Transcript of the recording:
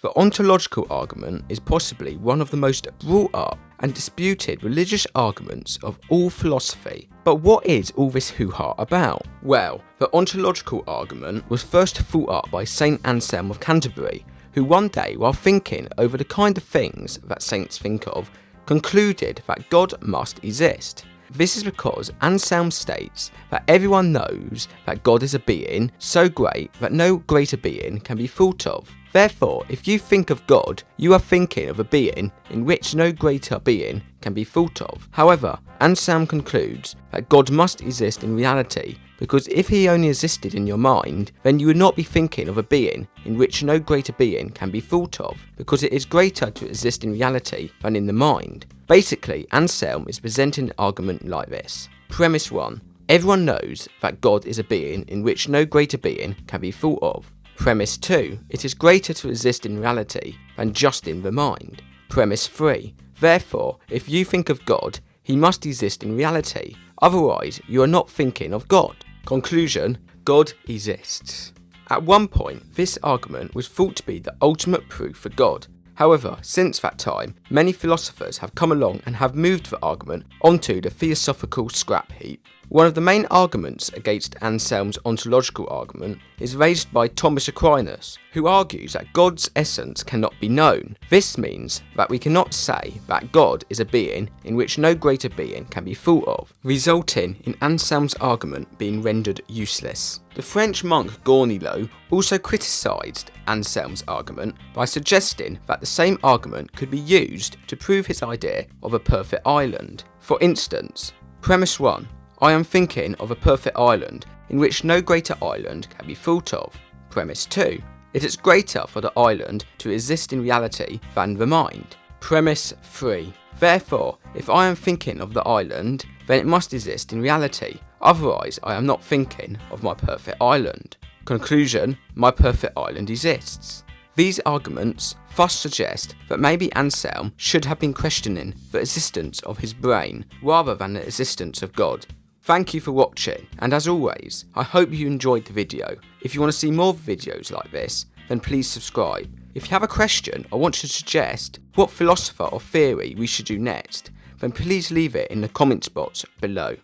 The ontological argument is possibly one of the most brought up and disputed religious arguments of all philosophy. But what is all this hoo-ha about? Well, the ontological argument was first thought up by Saint Anselm of Canterbury, who one day, while thinking over the kind of things that saints think of, concluded that God must exist. This is because Anselm states that everyone knows that God is a being so great that no greater being can be thought of. Therefore, if you think of God, you are thinking of a being in which no greater being can be thought of. However, Anselm concludes that God must exist in reality, because if he only existed in your mind, then you would not be thinking of a being in which no greater being can be thought of, because it is greater to exist in reality than in the mind. Basically, Anselm is presenting an argument like this. Premise 1. Everyone knows that God is a being in which no greater being can be thought of. Premise 2. It is greater to exist in reality than just in the mind. Premise 3. Therefore, if you think of God, he must exist in reality. Otherwise, you are not thinking of God. Conclusion: God exists. At one point, this argument was thought to be the ultimate proof for God. However, since that time, many philosophers have come along and have moved the argument onto the theosophical scrap heap. One of the main arguments against Anselm's ontological argument is raised by Thomas Aquinas, who argues that God's essence cannot be known. This means that we cannot say that God is a being in which no greater being can be thought of, resulting in Anselm's argument being rendered useless. The French monk Gournilot also criticised Anselm's argument by suggesting that the same argument could be used to prove his idea of a perfect island. For instance, premise 1. I am thinking of a perfect island in which no greater island can be thought of. Premise 2. It is greater for the island to exist in reality than the mind. Premise 3. Therefore, if I am thinking of the island, then it must exist in reality. Otherwise, I am not thinking of my perfect island. Conclusion: my perfect island exists. These arguments thus suggest that maybe Anselm should have been questioning the existence of his brain rather than the existence of God. Thank you for watching, and as always, I hope you enjoyed the video. If you want to see more videos like this, then please subscribe. If you have a question or want to suggest what philosopher or theory we should do next, then please leave it in the comments box below.